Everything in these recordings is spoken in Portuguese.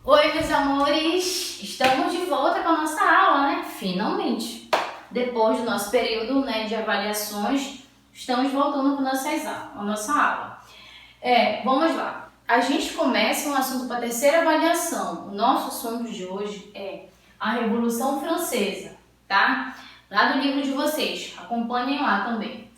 Oi, meus amores! Estamos de volta com a nossa aula, né? Finalmente! Depois do nosso período, né, de avaliações, estamos voltando com a nossa aula. Vamos lá. A gente começa um assunto para a terceira avaliação. O nosso assunto de hoje é a Revolução Francesa, tá? Lá do livro de vocês. Acompanhem lá também.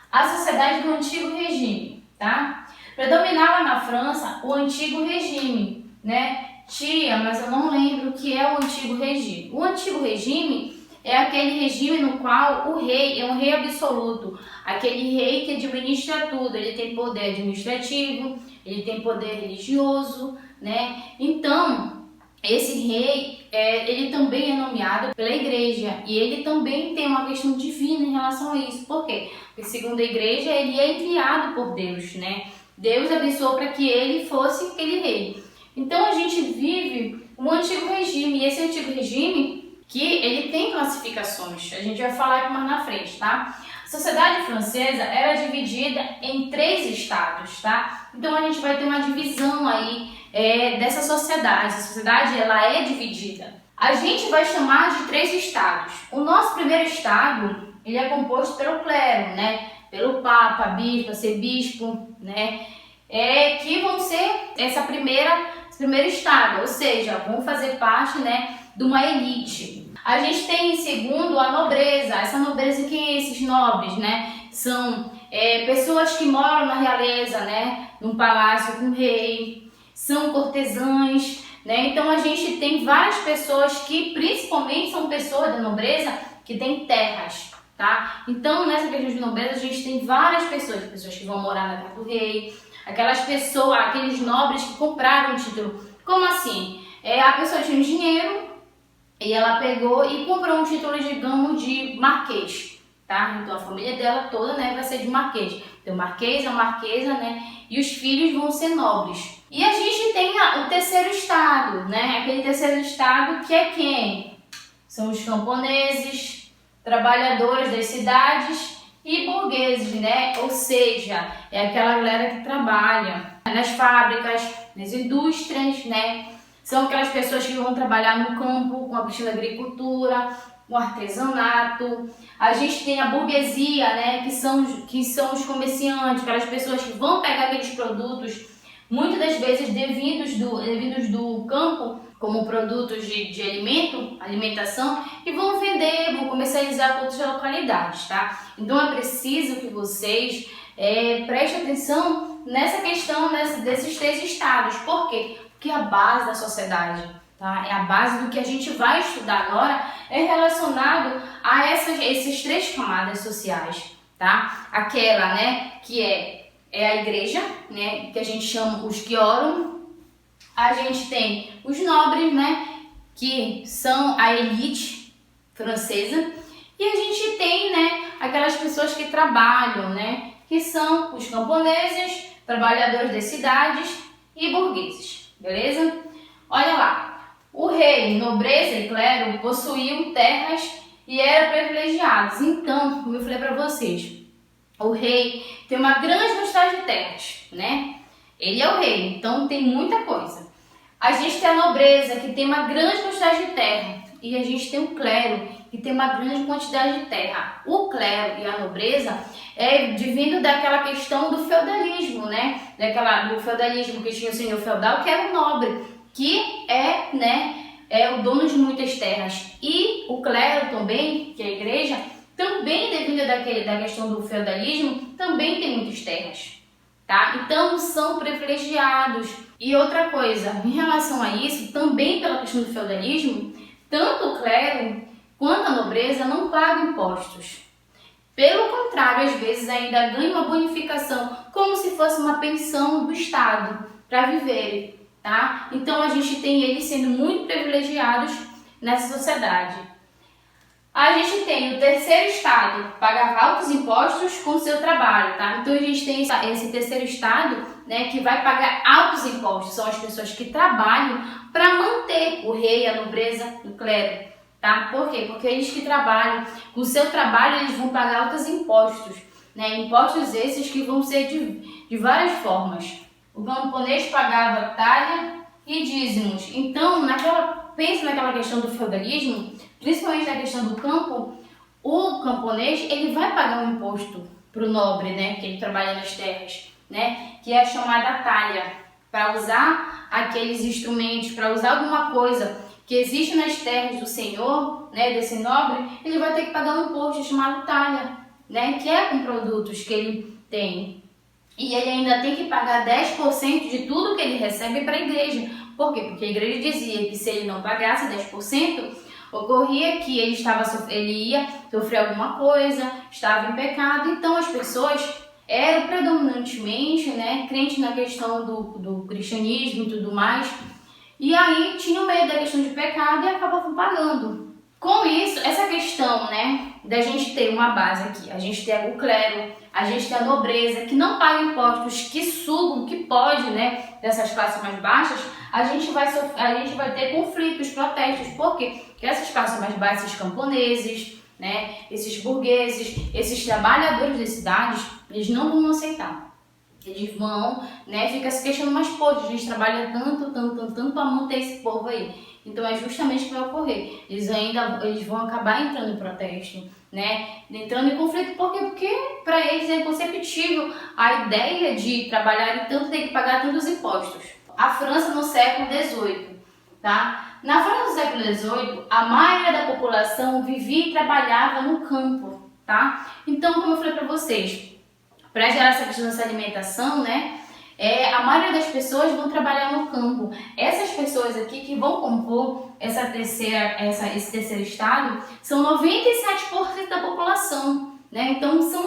A sociedade do Antigo Regime, tá? Predominava na França o Antigo Regime, né? Tia, mas eu não lembro o que é o Antigo Regime. O Antigo Regime é aquele regime no qual o rei é um rei absoluto, aquele rei que administra tudo, ele tem poder administrativo, ele tem poder religioso, né? Então, esse rei, ele também é nomeado pela igreja e ele também tem uma questão divina em relação a isso. Por quê? Porque segundo a igreja, ele é enviado por Deus, né? Deus abençoou para que ele fosse aquele rei. Então a gente vive um antigo regime, e esse antigo regime que ele tem classificações, a gente vai falar aqui mais na frente, tá? A sociedade francesa era dividida em 3 estados, tá? Então a gente vai ter uma divisão aí dessa sociedade, a sociedade ela é dividida. A gente vai chamar de 3 estados. O nosso primeiro estado, ele é composto pelo clero, né? Pelo papa, bispo, arcebispo, né? Que vão ser esse primeiro estado, ou seja, vão fazer parte, né, de uma elite. A gente tem em segundo a nobreza. Essa nobreza, quem é esses nobres, né? São pessoas que moram na realeza, né, num palácio com o rei, são cortesãs, né? Então a gente tem várias pessoas que principalmente são pessoas da nobreza que têm terras, tá? Então nessa questão de nobreza a gente tem várias pessoas que vão morar na casa do rei, aquelas pessoas, aqueles nobres que compraram o título. Como assim? A pessoa tinha dinheiro e ela pegou e comprou um título, digamos, de marquês, tá? Então a família dela toda, né, vai ser de marquês. Então o marquês, a marquesa, né, e os filhos vão ser nobres. E a gente tem o terceiro estado, né? Aquele terceiro estado que é quem? São os camponeses, trabalhadores das cidades e burgueses, né? Ou seja, é aquela galera que trabalha nas fábricas, nas indústrias, né? São aquelas pessoas que vão trabalhar no campo, com a questão da agricultura, com artesanato. A gente tem a burguesia, né? Que são os comerciantes, aquelas pessoas que vão pegar aqueles produtos, muitas das vezes devidos do campo, como produtos de alimentação, e vão vender, vão comercializar para outras localidades, tá? Então é preciso que vocês prestem atenção nessa questão desses 3 estados. Por quê? Porque é a base da sociedade, tá? É a base do que a gente vai estudar agora, é relacionado a esses 3 camadas sociais, tá? Aquela, né, que é a igreja, né, que a gente chama os que oram. A gente tem os nobres, né, que são a elite francesa, e a gente tem, né, aquelas pessoas que trabalham, né, que são os camponeses, trabalhadores das cidades e burgueses, beleza? Olha lá, o rei, nobreza e clero possuíam terras e eram privilegiados. Então, como eu falei para vocês, o rei tem uma grande quantidade de terras, né? Ele é o rei, então tem muita coisa. A gente tem a nobreza, que tem uma grande quantidade de terra. E a gente tem o clero, que tem uma grande quantidade de terra. O clero e a nobreza vindo daquela questão do feudalismo, né? Do feudalismo que tinha o senhor feudal, que era o nobre, que é o dono de muitas terras. E o clero também, que é a igreja, também devido da questão do feudalismo, também tem muitas terras, tá? Então são privilegiados. E outra coisa, em relação a isso, também pela questão do feudalismo, tanto o clero quanto a nobreza não pagam impostos. Pelo contrário, às vezes ainda ganham uma bonificação, como se fosse uma pensão do Estado para viverem, tá? Então a gente tem eles sendo muito privilegiados nessa sociedade. A gente tem o terceiro estado, pagava altos impostos com o seu trabalho, tá? Então a gente tem esse terceiro estado, né, que vai pagar altos impostos. São as pessoas que trabalham para manter o rei, a nobreza, o clero, tá? Por quê? Porque eles que trabalham, com o seu trabalho eles vão pagar altos impostos, né? Impostos esses que vão ser de várias formas. O camponês pagava talha, e dízimos. Então, pensa naquela questão do feudalismo, principalmente na questão do campo, o camponês ele vai pagar um imposto para o nobre, né, que ele trabalha nas terras, né, que é a chamada talha, para usar aqueles instrumentos, para usar alguma coisa que existe nas terras do senhor, né, desse nobre, ele vai ter que pagar um imposto chamado talha, né, que é com produtos que ele tem. E ele ainda tem que pagar 10% de tudo que ele recebe para a igreja. Por quê? Porque a igreja dizia que se ele não pagasse 10%, ocorria que ele ia sofrer alguma coisa, estava em pecado. Então as pessoas eram predominantemente, né, crentes na questão do cristianismo e tudo mais. E aí tinham medo da questão de pecado e acabavam pagando. Com isso, essa questão, né, da gente ter uma base aqui, a gente tem o clero, a gente tem a nobreza, que não paga impostos, que sugam, que pode, né, dessas classes mais baixas, a gente vai ter conflitos, protestos. Por quê? Porque essas classes mais baixas, esses camponeses, né, esses burgueses, esses trabalhadores das cidades, eles não vão aceitar. Eles vão, né, fica se questionando, mas poxa, a gente trabalha tanto para manter esse povo aí. Então é justamente o que vai ocorrer. Eles vão acabar entrando em protesto, né? Entrando em conflito. Por quê? Porque para eles é inconceptível a ideia de trabalhar e tanto ter que pagar tantos impostos. A França no século XVIII, tá? Na França do século XVIII, a maioria da população vivia e trabalhava no campo, tá? Então, como eu falei para vocês, para gerar essa questão dessa alimentação, né? A maioria das pessoas vão trabalhar no campo. Essas pessoas aqui que vão compor esse terceiro estado são 97% da população, né? Então são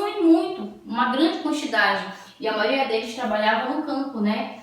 uma grande quantidade. E a maioria deles trabalhava no campo, né?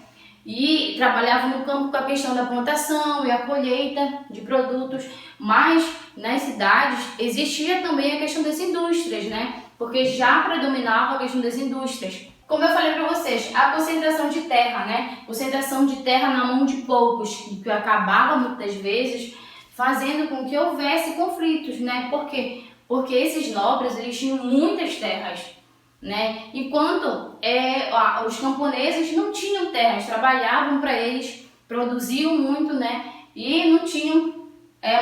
E trabalhava no campo com a questão da plantação e a colheita de produtos. Mas nas cidades existia também a questão das indústrias, né? Porque já predominava a questão das indústrias. Como eu falei para vocês, a concentração de terra, né? Concentração de terra na mão de poucos, que acabava muitas vezes fazendo com que houvesse conflitos, né? Por quê? Porque esses nobres, eles tinham muitas terras, né? Enquanto os camponeses não tinham terras, trabalhavam para eles, produziam muito, né? E não tinham,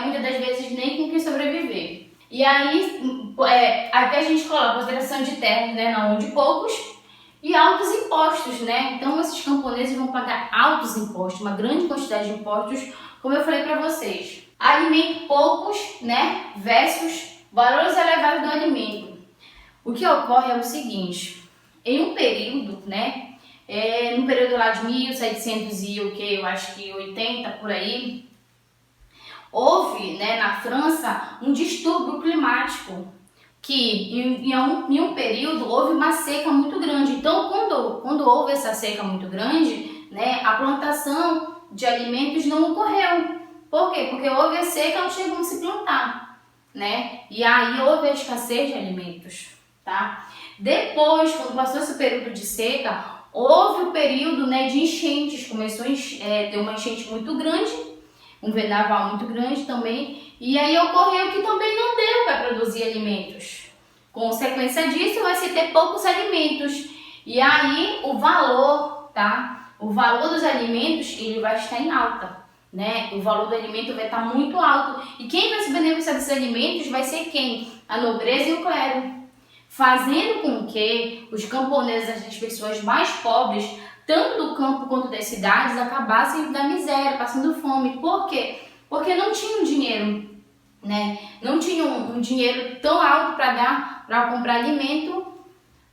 muitas das vezes, nem com que sobreviver. E aí, aqui a gente coloca a concentração de terras, né, na mão de poucos, e altos impostos, né? Então esses camponeses vão pagar altos impostos, uma grande quantidade de impostos, como eu falei para vocês. Alimento poucos, né? Versus valores elevados do alimento. O que ocorre é o seguinte: em um período, né? No período lá de 1700 e o que eu acho que 80 por aí, houve, né, na França um distúrbio climático. Que em um período houve uma seca muito grande. Então, quando houve essa seca muito grande, né, a plantação de alimentos não ocorreu. Por quê? Porque houve a seca, não tinha como se plantar, né? E aí houve a escassez de alimentos, tá? Depois, quando passou esse período de seca, houve o período, né, de enchentes. Começou a ter uma enchente muito grande, um vendaval muito grande também. E aí ocorreu que também não deu para produzir alimentos. Consequência disso vai se ter poucos alimentos. E aí o valor, tá? O valor dos alimentos, ele vai estar em alta, né? O valor do alimento vai estar muito alto. E quem vai se beneficiar desses alimentos vai ser quem? A nobreza e o clero. Fazendo com que os camponeses, as pessoas mais pobres, tanto do campo quanto das cidades, acabassem da miséria, passando fome. Por quê? Porque não tinham dinheiro, né? Não tinham um dinheiro tão alto para dar para comprar alimento,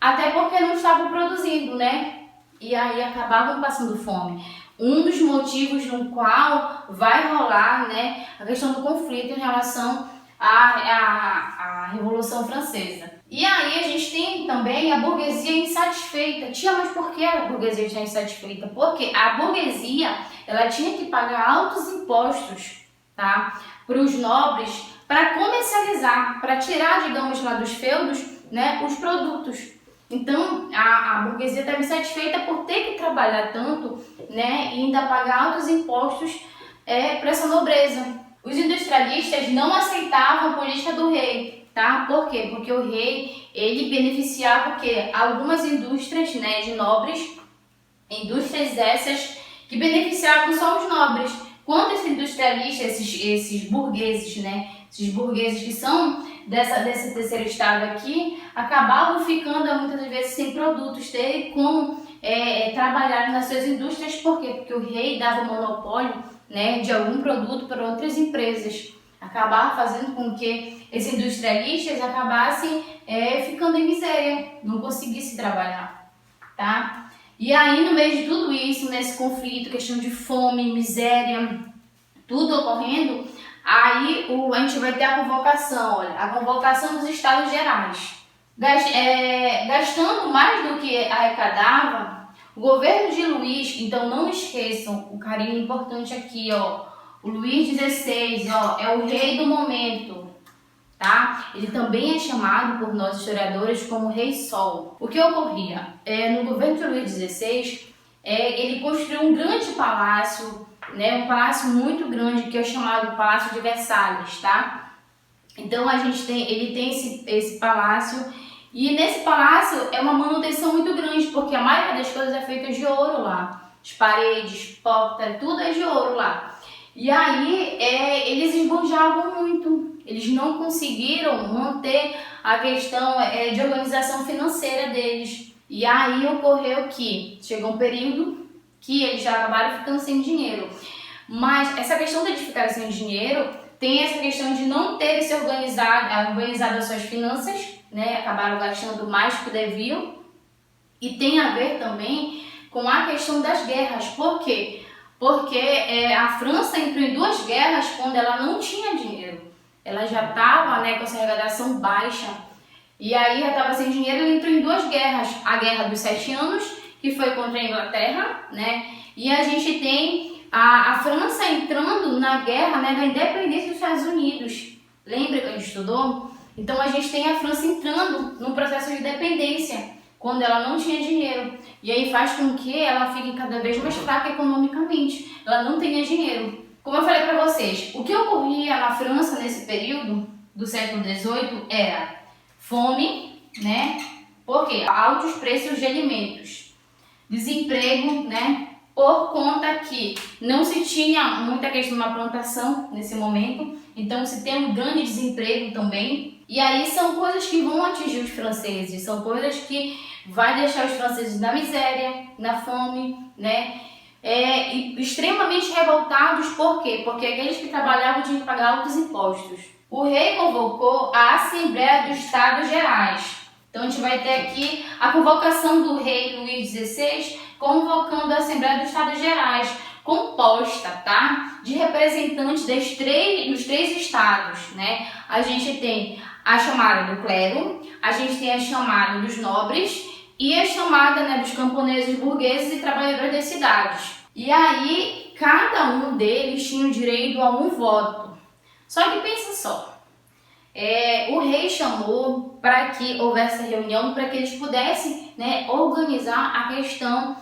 até porque não estavam produzindo, né? E aí acabavam passando fome. Um dos motivos no qual vai rolar, né, a questão do conflito em relação à Revolução Francesa. E aí a gente tem também a burguesia insatisfeita. Tia, mas por que a burguesia está insatisfeita? Porque a burguesia, ela tinha que pagar altos impostos, tá, para os nobres, para comercializar, para tirar, digamos, lá dos feudos, né, os produtos. Então, a burguesia estava insatisfeita por ter que trabalhar tanto, né, e ainda pagar altos impostos para essa nobreza. Os industrialistas não aceitavam a política do rei, tá? Por quê? Porque o rei, ele beneficiava o quê? Algumas indústrias, né, de nobres, indústrias essas que beneficiavam só os nobres. Quando esses industrialistas, esses burgueses, né, esses burgueses que são desse terceiro estado aqui, acabavam ficando muitas vezes sem produtos, terem como trabalhar nas suas indústrias. Por quê? Porque o rei dava monopólio, né, de algum produto para outras empresas. Acabava fazendo com que esses industrialistas acabassem ficando em miséria, não conseguissem trabalhar, tá? E aí, no meio de tudo isso, nesse conflito, questão de fome, miséria, tudo ocorrendo, aí a gente vai ter a convocação, olha, a convocação dos Estados Gerais. Gastando mais do que arrecadava, o governo de Luís, então não esqueçam o carinho importante aqui, ó, o Luís XVI, ó, é o rei do momento, tá? Ele também é chamado por nós historiadores como Rei Sol. O que ocorria? No governo de Luís XVI, ele construiu um grande palácio, né? Um palácio muito grande que é chamado Palácio de Versalhes, tá? Então ele tem esse palácio, e nesse palácio é uma manutenção muito grande, porque a maioria das coisas é feita de ouro lá. As paredes, porta, tudo é de ouro lá. E aí eles esbanjavam muito, eles não conseguiram manter a questão de organização financeira deles. E aí ocorreu que chegou um período que eles já acabaram ficando sem dinheiro. Mas essa questão de eles ficarem sem dinheiro tem essa questão de não terem se organizado as suas finanças, né? Acabaram gastando mais do que deviam. E tem a ver também com a questão das guerras. Por quê? Porque a França entrou em 2 guerras quando ela não tinha dinheiro. Ela já estava, né, com essa arrecadação baixa. E aí já estava sem dinheiro, ela entrou em 2 guerras. A Guerra dos 7 Anos, que foi contra a Inglaterra, né? E a gente tem a França entrando na guerra, né, da independência dos Estados Unidos. Lembra que a gente estudou? Então a gente tem a França entrando no processo de independência, quando ela não tinha dinheiro. E aí faz com que ela fique cada vez mais fraca economicamente. Ela não tenha dinheiro. Como eu falei para vocês, o que ocorria na França nesse período do século XVIII era fome, né? Porque altos preços de alimentos, desemprego, né? Por conta que não se tinha muita questão de uma plantação nesse momento, então se tem um grande desemprego também. E aí são coisas que vão atingir os franceses, são coisas que vai deixar os franceses na miséria, na fome, né? Extremamente revoltados. Por quê? Porque aqueles que trabalhavam tinham que pagar altos impostos. O rei convocou a Assembleia dos Estados Gerais. Então a gente vai ter aqui a convocação do rei Luís XVI, convocando a Assembleia dos Estados Gerais, composta, tá, de representantes dos 3 estados, né? A gente tem a chamada do clero, a gente tem a chamada dos nobres e a chamada, né, dos camponeses, burgueses e trabalhadores das cidades. E aí, cada um deles tinha o direito a um voto. Só que pensa só, o rei chamou para que houvesse reunião, para que eles pudessem, né, organizar a questão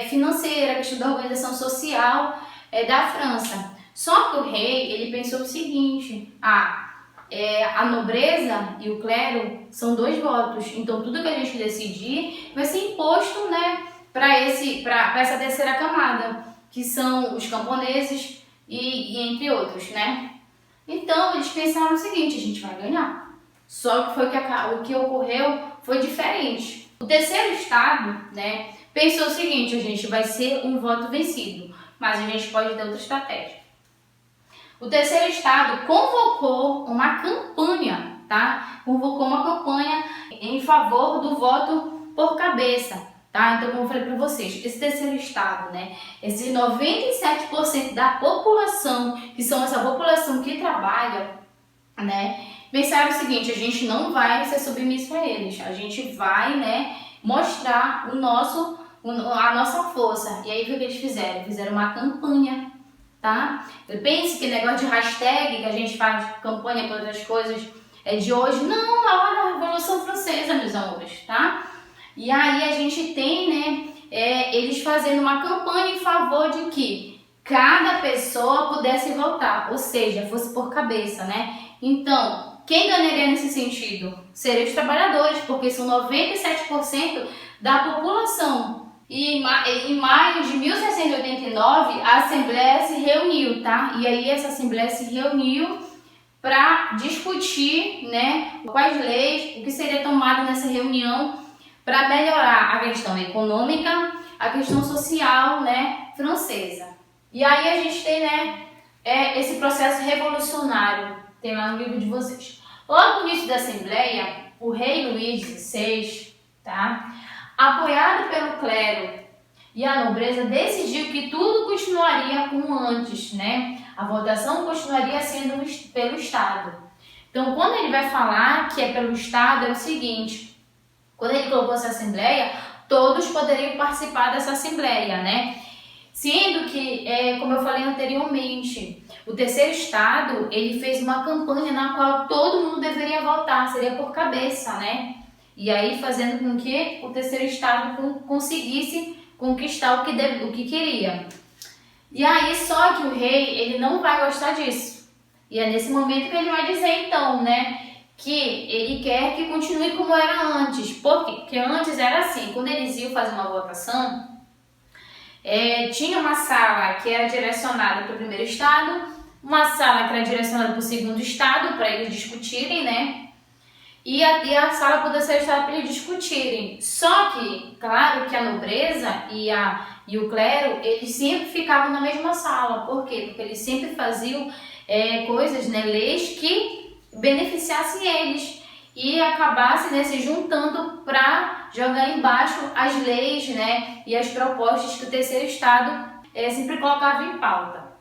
financeira, a questão da organização social da França. Só que o rei, ele pensou o seguinte: a nobreza e o clero são 2 votos, então tudo que a gente decidir vai ser imposto, né, para essa terceira camada, que são os camponeses e entre outros, né? Então eles pensaram o seguinte: a gente vai ganhar. Só que o que ocorreu foi diferente. O terceiro estado, né, pensou o seguinte: a gente vai ser um voto vencido, mas a gente pode ter outra estratégia. O terceiro estado convocou uma campanha, tá? Convocou uma campanha em favor do voto por cabeça, tá? Então, como eu falei para vocês, esse terceiro estado, né? Esses 97% da população, que são essa população que trabalha, né? Pensaram o seguinte: a gente não vai ser submisso a eles, a gente vai, né, mostrar a nossa força. E aí, o que eles fizeram? Fizeram uma campanha, tá? Pense que negócio de hashtag que a gente faz campanha com outras coisas de hoje, não, é lá da Revolução Francesa, meus amores, tá? E aí a gente tem, né, eles fazendo uma campanha em favor de que cada pessoa pudesse votar, ou seja, fosse por cabeça, né? Então, quem ganharia nesse sentido? Seriam os trabalhadores, porque são 97% da população. E em maio de 1689, a Assembleia se reuniu, tá? E aí essa Assembleia se reuniu para discutir, né, quais leis, o que seria tomado nessa reunião para melhorar a questão econômica, a questão social, né, francesa. E aí a gente tem, né, esse processo revolucionário, tem lá no livro de vocês. Logo no início da Assembleia, o rei Luís XVI, tá, apoiado pelo clero e a nobreza, decidiu que tudo continuaria como antes, né? A votação continuaria sendo pelo Estado. Então, quando ele vai falar que é pelo Estado, é o seguinte: quando ele colocou essa Assembleia, todos poderiam participar dessa Assembleia, né? Sendo que, como eu falei anteriormente, o terceiro Estado, ele fez uma campanha na qual todo mundo deveria votar, seria por cabeça, né? E aí fazendo com que o terceiro Estado conseguisse conquistar o que queria. E aí só que o rei, ele não vai gostar disso. E é nesse momento que ele vai dizer então, né, que ele quer que continue como era antes. Por quê? Porque antes era assim, quando eles iam fazer uma votação, tinha uma sala que era direcionada para o primeiro Estado, uma sala que era direcionada para o segundo Estado, para eles discutirem, né? E a sala para o terceiro Estado para eles discutirem. Só que, claro que a nobreza e o clero, eles sempre ficavam na mesma sala. Por quê? Porque eles sempre faziam coisas, né, leis que beneficiassem eles e acabassem, né, se juntando para jogar embaixo as leis, né, e as propostas que o terceiro Estado sempre colocava em pauta.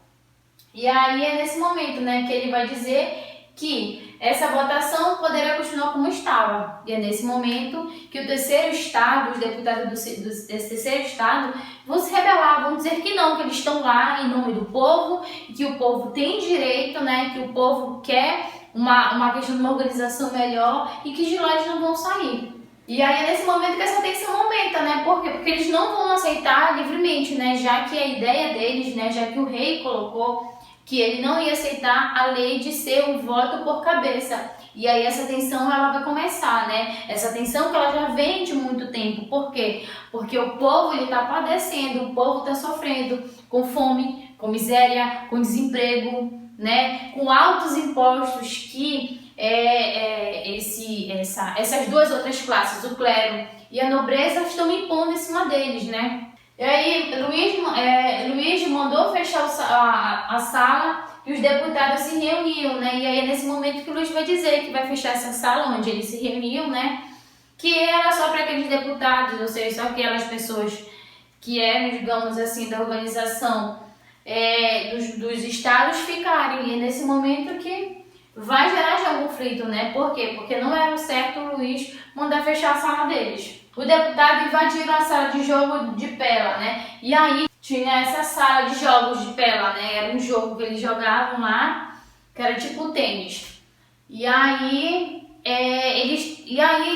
E aí é nesse momento, né, que ele vai dizer que essa votação poderia continuar como estava. E é nesse momento que o terceiro Estado, os deputados desse terceiro Estado, vão se rebelar, vão dizer que não, que eles estão lá em nome do povo, que o povo tem direito, né, que o povo quer uma questão de uma organização melhor e que de lá eles não vão sair. E aí é nesse momento que essa tensão aumenta, né? Por quê? Porque eles não vão aceitar livremente, né? Já que a ideia deles, né, já que o rei colocou que ele não ia aceitar a lei de ser um voto por cabeça. E aí essa tensão ela vai começar, né? Essa tensão que ela já vem de muito tempo. Por quê? Porque o povo ele está padecendo, o povo está sofrendo com fome, com miséria, com desemprego, né? Com altos impostos que essas duas outras classes, o clero e a nobreza, estão impondo em cima deles, né? E aí Luís mandou fechar a sala e os deputados se reuniam, né? E aí é nesse momento que o Luís vai dizer que vai fechar essa sala onde eles se reuniam, né? Que era só para aqueles deputados, ou seja, só aquelas pessoas que eram, digamos assim, da organização dos estados ficarem. E é nesse momento que vai gerar já um conflito, né? Por quê? Porque não era certo o Luís mandar fechar a sala deles. O deputado invadiu a sala de jogo de pela, né? E aí tinha essa sala de jogos de pela, né? Era um jogo que eles jogavam lá, que era tipo tênis. E aí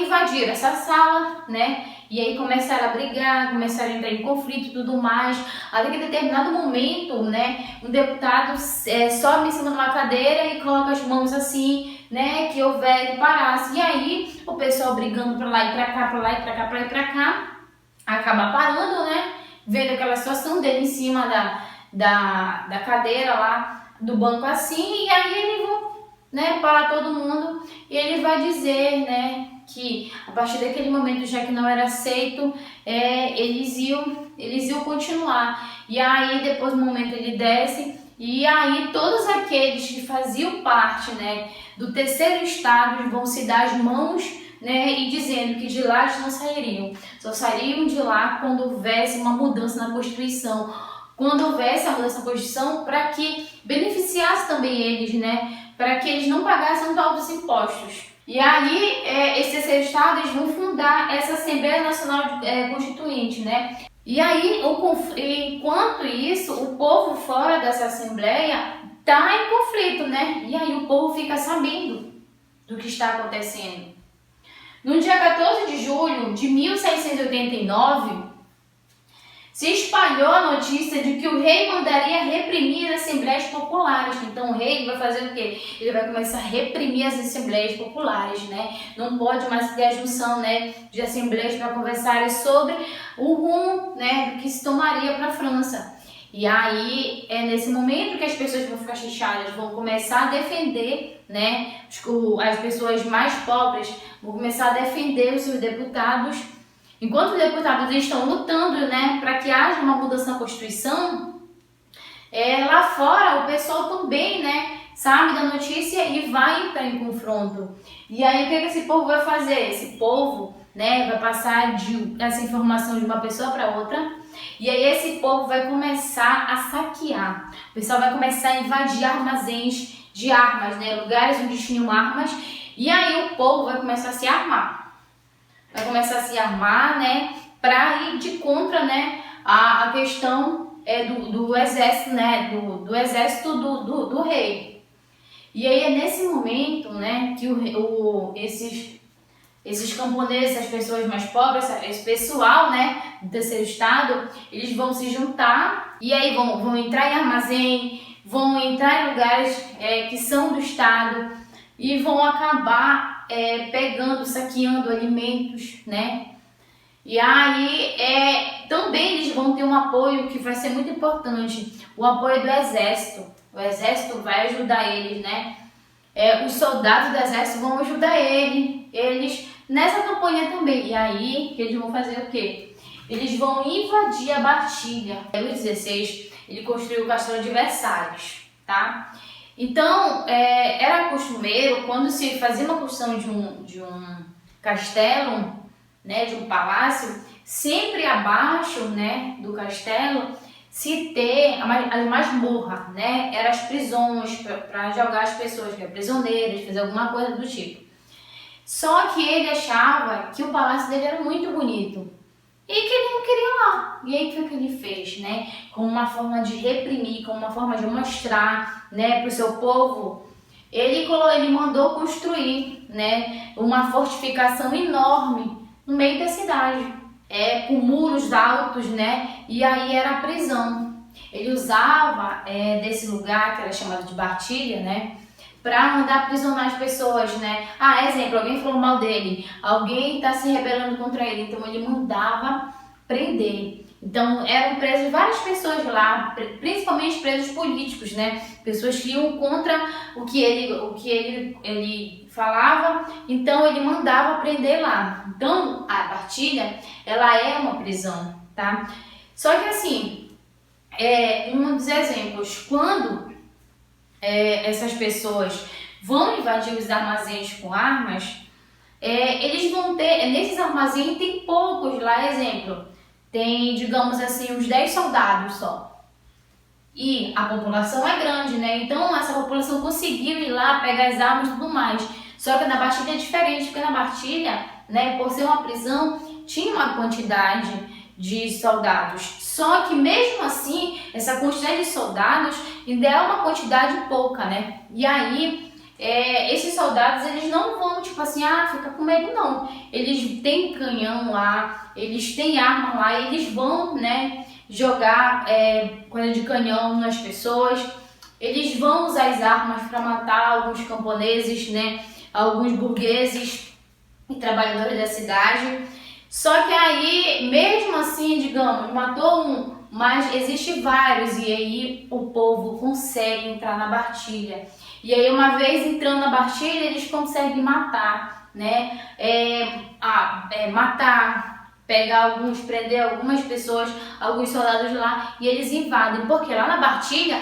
invadiram essa sala, né? E aí começaram a brigar, começaram a entrar em conflito e tudo mais. Até que em determinado momento, né, um deputado sobe em cima de uma cadeira e coloca as mãos assim, né, que o velho parasse. E aí o pessoal brigando pra lá e pra cá, pra lá e pra cá, pra lá e pra cá, acaba parando, né, vendo aquela situação dele em cima da cadeira lá, do banco assim, e aí ele vai, né, para todo mundo e ele vai dizer, né, que a partir daquele momento, já que não era aceito, eles iam continuar. E aí depois do momento ele desce e aí todos aqueles que faziam parte, né, do terceiro Estado vão se dar as mãos, né, e dizendo que de lá eles não sairiam. Só sairiam de lá quando houvesse uma mudança na Constituição. Quando houvesse a mudança na Constituição para que beneficiasse também eles, né, para que eles não pagassem tão altos impostos. E aí, esses terceiros estados eles vão fundar essa Assembleia Nacional Constituinte, né? E aí, enquanto isso, o povo fora dessa Assembleia está em conflito, né? E aí o povo fica sabendo do que está acontecendo. No dia 14 de julho de 1689, se espalhou a notícia de que o rei mandaria reprimir as assembleias populares. Então o rei vai fazer o quê? Ele vai começar a reprimir as assembleias populares, né? Não pode mais ter a junção, né, de assembleias para conversarem sobre o rumo, né, que se tomaria para a França. E aí é nesse momento que as pessoas vão ficar chateadas, vão começar a defender, né, as pessoas mais pobres vão começar a defender os seus deputados. Enquanto os deputados estão lutando, né, para que haja uma mudança na Constituição, lá fora o pessoal também, né, sabe da notícia e vai entrar em confronto. E aí o que esse povo vai fazer? Esse povo, né, vai passar essa informação de uma pessoa para outra, e aí esse povo vai começar a saquear. O pessoal vai começar a invadir armazéns de armas, né, lugares onde tinham armas, e aí o povo vai começar a se armar. Vai começar a se armar, né, para ir de contra, né, a questão do exército, né, do exército do rei. E aí é nesse momento, né, que esses camponeses, as pessoas mais pobres, esse pessoal, né, do terceiro estado, eles vão se juntar e aí vão entrar em armazém, vão entrar em lugares que são do estado e vão acabar pegando, saqueando alimentos, né? E aí também eles vão ter um apoio que vai ser muito importante, o apoio do exército. O exército vai ajudar eles, né? Os soldados do exército vão ajudar eles nessa campanha também. E aí eles vão fazer o quê? Eles vão invadir a Bastilha. Luís XVI, ele construiu o Castelo de Versalhes, tá? Então, era costumeiro, quando se fazia uma construção de um castelo, né, de um palácio, sempre abaixo, né, do castelo, se ter as masmorras, né, eram as prisões para jogar as pessoas, prisioneiras, fazer alguma coisa do tipo. Só que ele achava que o palácio dele era muito bonito e que ele não queria lá. E aí o que ele fez, né? Como uma forma de reprimir, como uma forma de mostrar, né, para o seu povo, ele mandou construir, né, uma fortificação enorme no meio da cidade, com muros altos, né? E aí era a prisão. Ele usava desse lugar que era chamado de Bastilha, né, para mandar aprisionar as pessoas, né? Exemplo, alguém falou mal dele, alguém está se rebelando contra ele, então ele mandava prender. Então eram presos várias pessoas lá, principalmente presos políticos, né? Pessoas que iam contra o que ele falava, então ele mandava prender lá. Então a Bastilha, ela é uma prisão, tá? Só que assim, um dos exemplos, quando essas pessoas vão invadir os armazéns com armas, eles vão ter, nesses armazéns tem poucos lá, exemplo, tem, digamos assim, uns 10 soldados só. E a população é grande, né? Então essa população conseguiu ir lá, pegar as armas e tudo mais. Só que na Bastilha é diferente, porque na Bastilha, né, por ser uma prisão, tinha uma quantidade de soldados. Só que mesmo assim, essa quantidade de soldados ainda é uma quantidade pouca, né? E aí, esses soldados, eles não vão, tipo assim, fica com medo, não. Eles têm canhão lá, eles têm arma lá, eles vão, né, jogar coisa de canhão nas pessoas. Eles vão usar as armas para matar alguns camponeses, né, alguns burgueses e trabalhadores da cidade. Só que aí, mesmo assim, digamos, matou um, mas existe vários, e aí o povo consegue entrar na Bastilha. E aí, uma vez entrando na Bastilha, eles conseguem matar, né? Matar, pegar alguns, prender algumas pessoas, alguns soldados lá, e eles invadem. Porque lá na Bastilha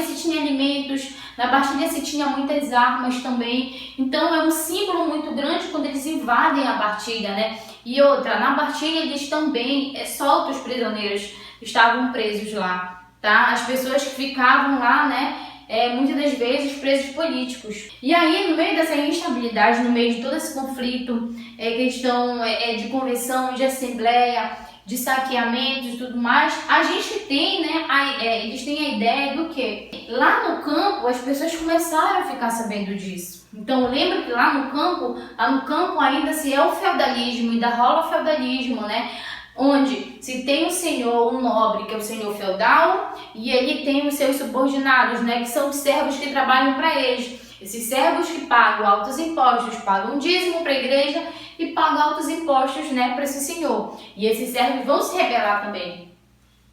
se tinha alimentos, na Bastilha se tinha muitas armas também. Então é um símbolo muito grande quando eles invadem a Bastilha, né? E outra, na Bastilha eles também soltam os prisioneiros que estavam presos lá, tá? As pessoas que ficavam lá, né? Muitas das vezes presos políticos. E aí, no meio dessa instabilidade, no meio de todo esse conflito, questão de convenção, de assembleia, de saqueamentos e tudo mais, a gente tem, né, eles têm a ideia do que? Lá no campo, as pessoas começaram a ficar sabendo disso. Então, lembra que lá no campo ainda se é o feudalismo, ainda rola o feudalismo, né? onde se tem o senhor, um nobre, que é o senhor feudal, e ele tem os seus subordinados, né, que são os servos que trabalham para eles. Esses servos que pagam altos impostos, pagam dízimo para a igreja e pagam altos impostos, né, para esse senhor. E esses servos vão se rebelar também,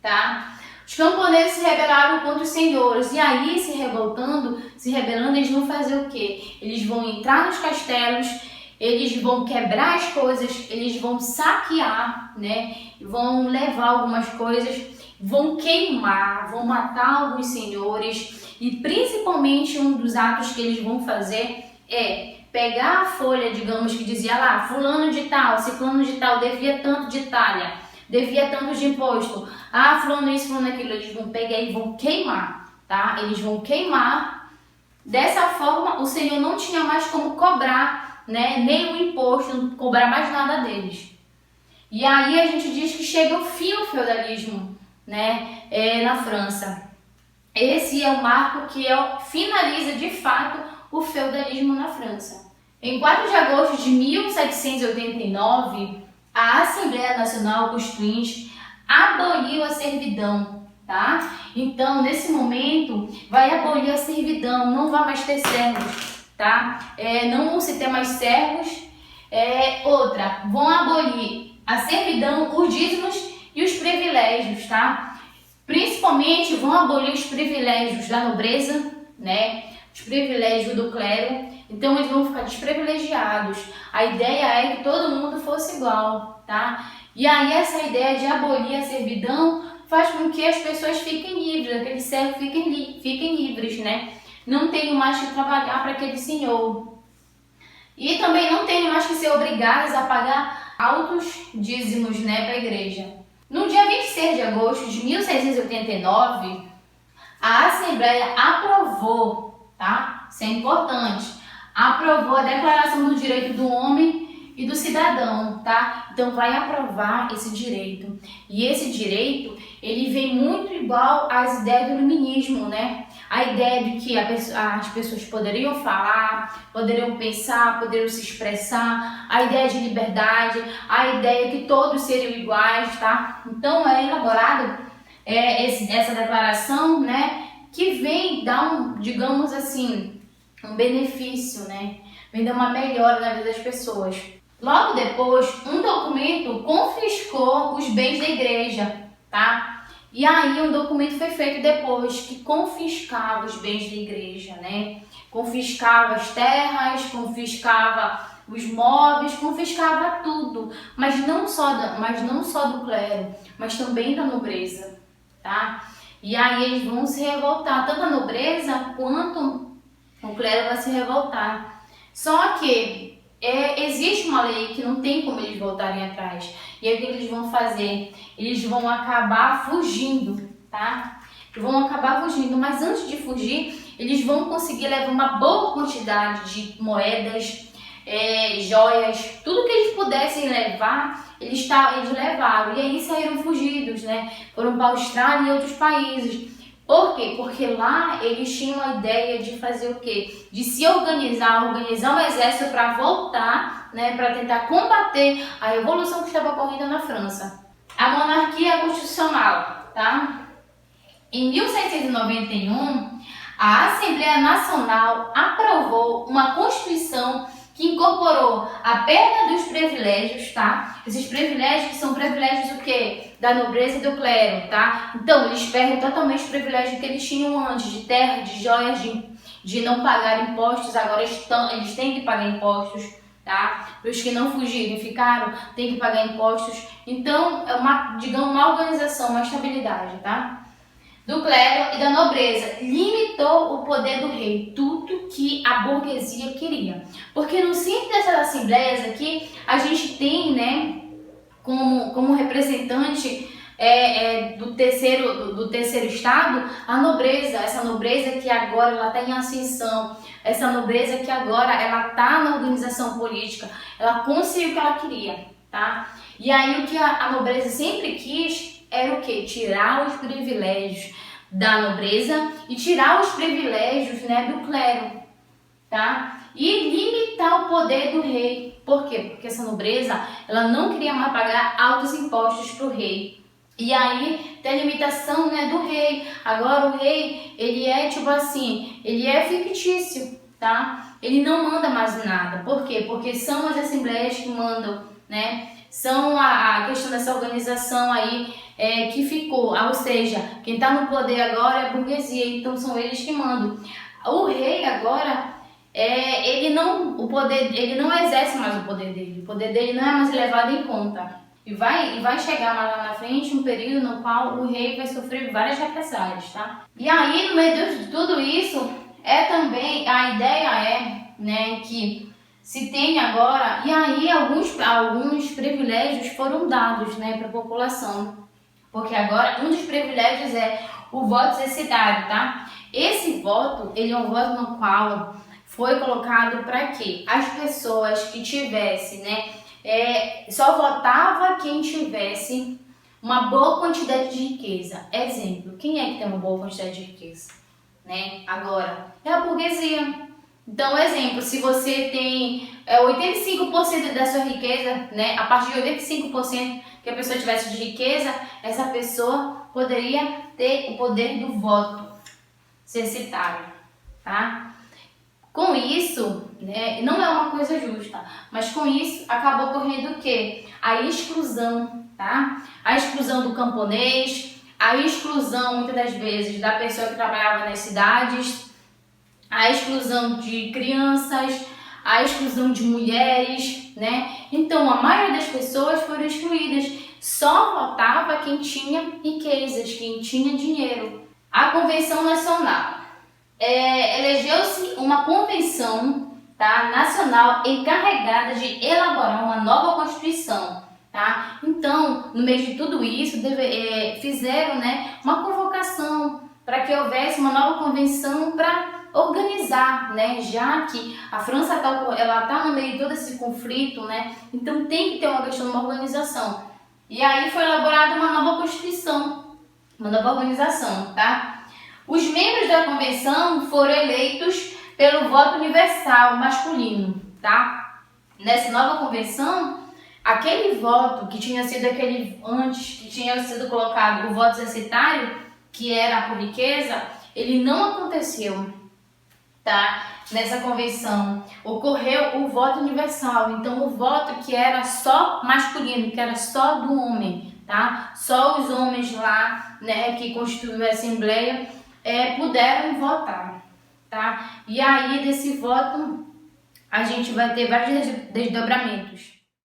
tá? Os camponeses se rebelaram contra os senhores, e aí se rebelando, eles vão fazer o quê? Eles vão entrar nos castelos, eles vão quebrar as coisas, eles vão saquear, né? Vão levar algumas coisas, vão queimar, vão matar alguns senhores, e principalmente um dos atos que eles vão fazer é pegar a folha, digamos, que dizia lá, fulano de tal, ciclano de tal, devia tanto de talha, devia tanto de imposto, fulano isso, fulano aquilo, eles vão pegar e vão queimar, tá? Eles vão queimar. Dessa forma, o Senhor não tinha mais como cobrar, né, nem o imposto, não cobrar mais nada deles. E aí a gente diz que chega o fim do feudalismo, né, na França. Esse é o marco que finaliza de fato o feudalismo na França. Em 4 de agosto de 1789, a Assembleia Nacional Constituinte aboliu a servidão, tá? Então, nesse momento, vai abolir a servidão, não vai mais ter servos, tá? Não vão se ter mais servos. Vão abolir a servidão, os dízimos e os privilégios, tá? Principalmente vão abolir os privilégios da nobreza, né? Os privilégios do clero. Então eles vão ficar desprivilegiados. A ideia é que todo mundo fosse igual, tá? E aí essa ideia de abolir a servidão faz com que as pessoas fiquem livres, aqueles servos fiquem livres, né? Não tenham mais que trabalhar para aquele senhor. E também não tenham mais que ser obrigados a pagar altos dízimos, né, para a igreja. No dia 26 de agosto de 1689, a Assembleia aprovou, tá? Isso é importante, aprovou a Declaração do Direito do Homem e do Cidadão, tá? Então vai aprovar esse direito. E esse direito, ele vem muito igual às ideias do iluminismo, né? A ideia de que as pessoas poderiam falar, poderiam pensar, poderiam se expressar, a ideia de liberdade, a ideia que todos seriam iguais, tá? Então é elaborado essa declaração, né, que vem dar digamos assim, um benefício, né? Vem dar uma melhora na vida das pessoas. Logo depois, um documento confiscou os bens da igreja, tá? E aí um documento foi feito depois que confiscava os bens da igreja, né? Confiscava as terras, confiscava os móveis, confiscava tudo, mas não só do clero, mas também da nobreza, tá? E aí eles vão se revoltar, tanto a nobreza quanto o clero vai se revoltar. Só que existe uma lei que não tem como eles voltarem atrás. E aí o que eles vão fazer? Eles vão acabar fugindo, tá? Vão acabar fugindo, mas antes de fugir, eles vão conseguir levar uma boa quantidade de moedas, joias, tudo que eles pudessem levar, eles levaram. E aí saíram fugidos, né? Foram para a Austrália e outros países. Por quê? Porque lá eles tinham a ideia de fazer o quê? De se organizar um exército para voltar, né, para tentar combater a revolução que estava ocorrendo na França. A monarquia constitucional, tá? Em 1791, a Assembleia Nacional aprovou uma Constituição que incorporou a perda dos privilégios, tá? Esses privilégios que são privilégios do quê? Da nobreza e do clero, tá? Então, eles perdem totalmente os privilégios que eles tinham antes, de terra, de joias, de não pagar impostos, agora eles têm que pagar impostos, tá? Os que não fugiram e ficaram, têm que pagar impostos. Então, é uma organização, uma estabilidade, tá? Do clero e da nobreza, limitou o poder do rei, tudo que a burguesia queria. Porque no centro dessas assembleias aqui, a gente tem, né, como representante do terceiro estado, a nobreza, essa nobreza que agora ela está em ascensão, essa nobreza que agora ela está na organização política, ela conseguiu o que ela queria, tá? E aí o que a nobreza sempre quis era o quê? Tirar os privilégios da nobreza e tirar os privilégios, né, do clero, tá? E limitar o poder do rei. Por quê? Porque essa nobreza, ela não queria mais pagar altos impostos para o rei. E aí tem a limitação, né, do rei. Agora o rei, ele é tipo assim, ele é fictício, tá? Ele não manda mais nada. Por quê? Porque são as assembleias que mandam, né? São a questão dessa organização aí que ficou. Ou seja, quem está no poder agora é a burguesia, então são eles que mandam. O rei agora, ele não exerce mais o poder dele. O poder dele não é mais levado em conta. E vai chegar lá na frente um período no qual o rei vai sofrer várias represálias, tá? E aí, no meio de tudo isso, também, a ideia né, que se tem agora, e aí alguns privilégios foram dados, né, para a população. Porque agora, um dos privilégios é o voto censitário, tá? Esse voto, ele é um voto no qual foi colocado para quê? As pessoas que tivessem, né, só votava quem tivesse uma boa quantidade de riqueza. Exemplo, quem é que tem uma boa quantidade de riqueza? Né? Agora, é a burguesia. Então, exemplo, se você tem 85% da sua riqueza, né, a partir de 85% que a pessoa tivesse de riqueza, essa pessoa poderia ter o poder do voto censitário, tá? Com isso, né, não é uma coisa justa, mas com isso acabou ocorrendo o quê? A exclusão, tá? A exclusão do camponês, a exclusão, muitas das vezes, da pessoa que trabalhava nas cidades, a exclusão de crianças, a exclusão de mulheres, né? Então, a maioria das pessoas foram excluídas. Só votava quem tinha riquezas, quem tinha dinheiro. A Convenção Nacional. Elegeu-se uma convenção, tá, nacional encarregada de elaborar uma nova Constituição, tá? Então, no meio de tudo isso, fizeram, né, uma convocação para que houvesse uma nova convenção para organizar, né, já que a França tá no meio de todo esse conflito, né? Então tem que ter uma questão de uma organização. E aí foi elaborada uma nova Constituição, uma nova organização, tá? Os membros da convenção foram eleitos pelo voto universal masculino, tá? Nessa nova convenção, aquele voto que tinha sido aquele antes, que tinha sido colocado o voto censitário, que era por riqueza, ele não aconteceu, tá? Nessa convenção ocorreu o voto universal, então o voto que era só masculino, que era só do homem, tá? Só os homens lá, né, que constituíam a Assembleia puderam votar, tá? E aí desse voto a gente vai ter vários desdobramentos.